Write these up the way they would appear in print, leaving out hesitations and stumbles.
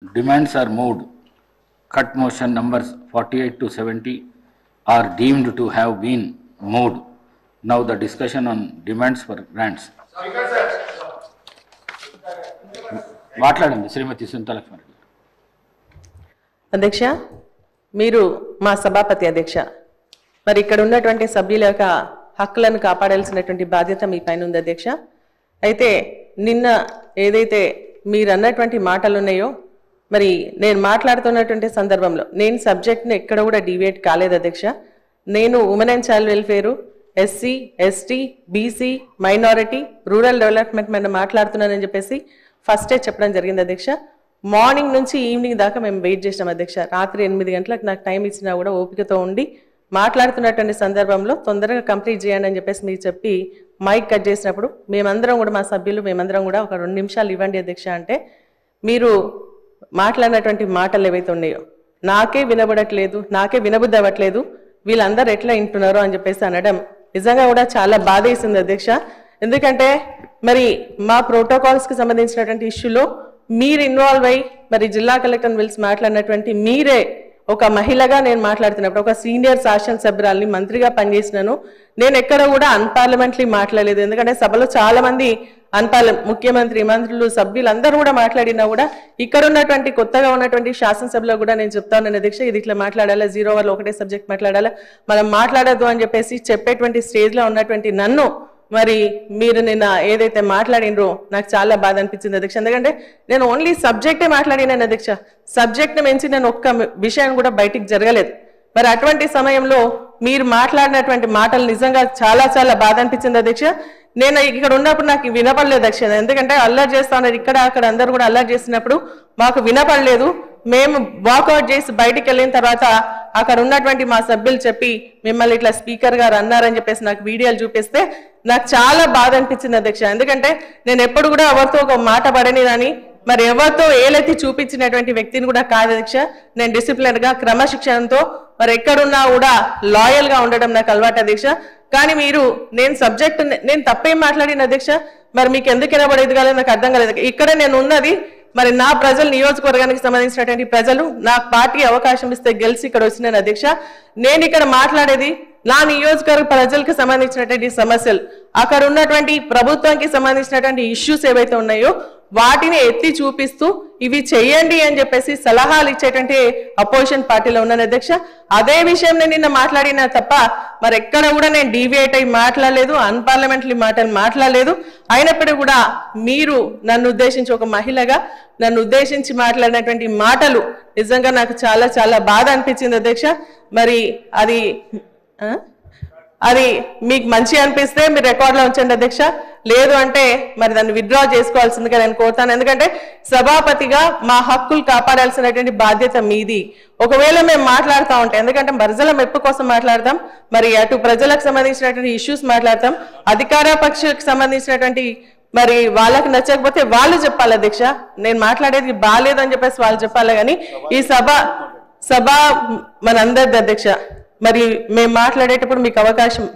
Demands are moved. Cut motion numbers 48 to 70 are deemed to have been moved. Now the discussion on demands for grants. మాట్లాడండి శ్రీమతి సుంతలక్ష్మి. అధ్యక్ష, మీరు మా సభాపతి అధ్యక్ష. మరి ఇక్కడ ఉన్నటువంటి సభ్యుల యొక్క హక్కులను కాపాడాల్సినటువంటి బాధ్యత మీ పైన ఉంది అధ్యక్ష. అయితే నిన్న ఏదైతే మీరు అన్నటువంటి మాటలు ఉన్నాయో, మరి నేను మాట్లాడుతున్నటువంటి సందర్భంలో నేను సబ్జెక్ట్ని ఎక్కడ కూడా డివియేట్ కాలేదు అధ్యక్ష. నేను women and child welfare, SC, ST, BC, minority, rural development మీద మాట్లాడుతున్నానని చెప్పేసి ఫస్టే చెప్పడం జరిగింది అధ్యక్ష. మార్నింగ్ నుంచి ఈవినింగ్ దాకా మేము వెయిట్ చేసినాం అధ్యక్ష. రాత్రి 8 గంటలకు నాకు టైం ఇచ్చినా కూడా ఓపికతో ఉండి మాట్లాడుతున్నటువంటి సందర్భంలో తొందరగా కంప్లీట్ చేయండి అని చెప్పేసి మీరు చెప్పి మైక్ కట్ చేసినప్పుడు మేమందరం కూడా, మా సభ్యులు మేమందరం కూడా ఒక 2 నిమిషాలు ఇవ్వండి అధ్యక్ష అంటే, మీరు మాట్లాడినటువంటి మాటలు ఏవైతే ఉన్నాయో నాకే వినబడట్లేదు, నాకే వినబుద్ధి అవ్వట్లేదు, వీళ్ళందరూ ఎట్లా వింటున్నారో అని చెప్పేసి అనడం నిజంగా కూడా చాలా బాధ వేసింది అధ్యక్ష. ఎందుకంటే మరి మా ప్రోటోకాల్స్కి సంబంధించినటువంటి ఇష్యూలో మీరు ఇన్వాల్వ్ అయ్యి మరి జిల్లా కలెక్టర్ని పిలిచి మాట్లాడినటువంటి మీరే, ఒక మహిళగా నేను మాట్లాడుతున్నప్పుడు, ఒక సీనియర్ శాసనసభ్యురాల్ని, మంత్రిగా పనిచేసినాను, నేను ఎక్కడ కూడా అన్పార్లమెంటరీ మాట్లాడలేదు. ఎందుకంటే సభలో చాలా మంది ముఖ్యమంత్రి, మంత్రులు, సభ్యులు అందరూ కూడా మాట్లాడినా కూడా ఇక్కడ ఉన్నటువంటి కొత్తగా ఉన్నటువంటి శాసనసభలో కూడా నేను చెప్తా ఉన్నాను అధ్యక్ష, ఇది ఇట్లా మాట్లాడాలా, 0 ఓవర్లో ఒకటే సబ్జెక్ట్ మాట్లాడాలా, మనం మాట్లాడద్దు అని చెప్పేసి చెప్పేటువంటి స్టేజ్లో ఉన్నటువంటి నన్ను మరి మీరు నిన్న ఏదైతే మాట్లాడినరో నాకు చాలా బాధ అనిపించింది అధ్యక్ష. ఎందుకంటే నేను ఓన్లీ సబ్జెక్టే మాట్లాడినాను అధ్యక్ష, సబ్జెక్ట్ని మించి నేను ఒక్క విషయం కూడా బయటికి జరగలేదు. మరి అటువంటి సమయంలో మీరు మాట్లాడినటువంటి మాటలు నిజంగా చాలా చాలా బాధ అనిపించింది అధ్యక్ష. నేను ఇక్కడ ఉన్నప్పుడు నాకు వినపడలేదు అధ్యక్ష, ఎందుకంటే అల్లరి చేస్తా ఉన్నారు ఇక్కడ అక్కడ అందరూ కూడా అల్లరి చేసినప్పుడు మాకు వినపడలేదు. మేము వాకౌట్ చేసి బయటికి వెళ్ళిన తర్వాత అక్కడ ఉన్నటువంటి మా సభ్యులు చెప్పి మిమ్మల్ని ఇట్లా స్పీకర్ గారు అన్నారని చెప్పేసి నాకు వీడియోలు చూపిస్తే నాకు చాలా బాధ అనిపించింది అధ్యక్ష. ఎందుకంటే నేను ఎప్పుడు కూడా ఎవరితో ఒక మాట పడనిదని, మరి ఎవరితో ఏలెత్తి చూపించినటువంటి వ్యక్తిని కూడా కాదు అధ్యక్ష. నేను డిసిప్లిన్ గా, క్రమశిక్షణతో మరి ఎక్కడున్నా కూడా లాయల్ గా ఉండడం నాకు అలవాటు అధ్యక్ష. కానీ మీరు నేను తప్పేం మాట్లాడిన అధ్యక్ష, మరి మీకు ఎందుకు వినబడేది కాలేదు నాకు అర్థం కాలేదు. ఇక్కడ నేను ఉన్నది మరి నా ప్రజలు, నియోజకవర్గానికి సంబంధించినటువంటి ప్రజలు నా పార్టీ అవకాశం ఇస్తే గెలిచి ఇక్కడ వచ్చినాను అధ్యక్ష. నేను ఇక్కడ మాట్లాడేది నా నియోజకవర్గ ప్రజలకు సంబంధించినటువంటి సమస్యలు, అక్కడ ఉన్నటువంటి ప్రభుత్వానికి సంబంధించినటువంటి ఇష్యూస్ ఏవైతే ఉన్నాయో వాటిని ఎత్తి చూపిస్తూ ఇవి చెయ్యండి అని చెప్పేసి సలహాలు ఇచ్చేటువంటి అపోజిషన్ పార్టీలో ఉన్నాను అధ్యక్ష. అదే విషయం నేను నిన్న మాట్లాడినా తప్ప మరి ఎక్కడ కూడా నేను డీవియేట్ అయి మాట్లాడలేదు, అన్పార్లమెంటరీ మాటలు మాట్లాడలేదు. అయినప్పటికీ కూడా మీరు నన్ను ఉద్దేశించి, ఒక మహిళగా నన్ను ఉద్దేశించి మాట్లాడినటువంటి మాటలు నిజంగా నాకు చాలా చాలా బాధ అనిపించింది అధ్యక్ష. మరి అది మీకు మంచి అనిపిస్తే మీరు రికార్డులో ఉంచండి అధ్యక్ష, లేదు అంటే మరి దాన్ని విత్డ్రా చేసుకోవాల్సిందిగా నేను కోరుతాను. ఎందుకంటే సభాపతిగా మా హక్కులు కాపాడాల్సినటువంటి బాధ్యత మీది. ఒకవేళ మేము మాట్లాడుతూ ఉంటాం, ఎందుకంటే ప్రజల మెప్పు కోసం మాట్లాడతాం, మరి అటు ప్రజలకు సంబంధించినటువంటి ఇష్యూస్ మాట్లాడతాం, అధికార పక్షకు సంబంధించినటువంటి మరి వాళ్ళకి నచ్చకపోతే వాళ్ళు చెప్పాలి అధ్యక్ష. నేను మాట్లాడేది బాగాలేదు అని చెప్పేసి వాళ్ళు చెప్పాలి. కానీ ఈ సభ మనందరిది అధ్యక్ష. మరి మేము మాట్లాడేటప్పుడు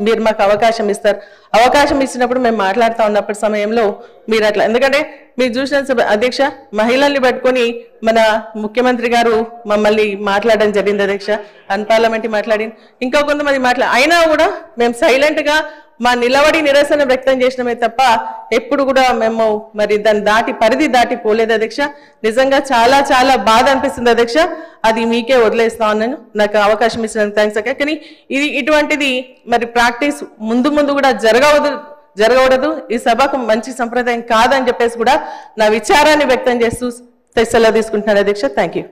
మీరు మాకు అవకాశం ఇస్తారు. అవకాశం ఇచ్చినప్పుడు మేము మాట్లాడుతూ ఉన్నప్పటి సమయంలో మీరు అట్లా, ఎందుకంటే మీరు చూసిన అధ్యక్ష, మహిళల్ని పట్టుకొని మన ముఖ్యమంత్రి గారు మమ్మల్ని మాట్లాడడం జరిగింది అధ్యక్ష, అన్పార్లమెంటరీ మాట్లాడి, ఇంకా కొంతమంది అయినా కూడా మేము సైలెంట్ గా మా నిలబడి నిరసన వ్యక్తం చేసినమే తప్ప ఎప్పుడు కూడా మేము మరి దాని పరిధి దాటి పోలేదు అధ్యక్ష. నిజంగా చాలా చాలా బాధ అనిపిస్తుంది అధ్యక్ష. అది మీకే వదిలేస్తా ఉన్నాను, నాకు అవకాశం ఇచ్చినందుకు థ్యాంక్స్ అక్క. కానీ ఇది మరి ప్రాక్టీస్ ముందు కూడా జరగకూడదు, ఈ సభకు మంచి సంప్రదాయం కాదని చెప్పేసి కూడా నా విచారాన్ని వ్యక్తం చేస్తూ సెలవు తీసుకుంటున్నాను అధ్యక్ష. Thank you.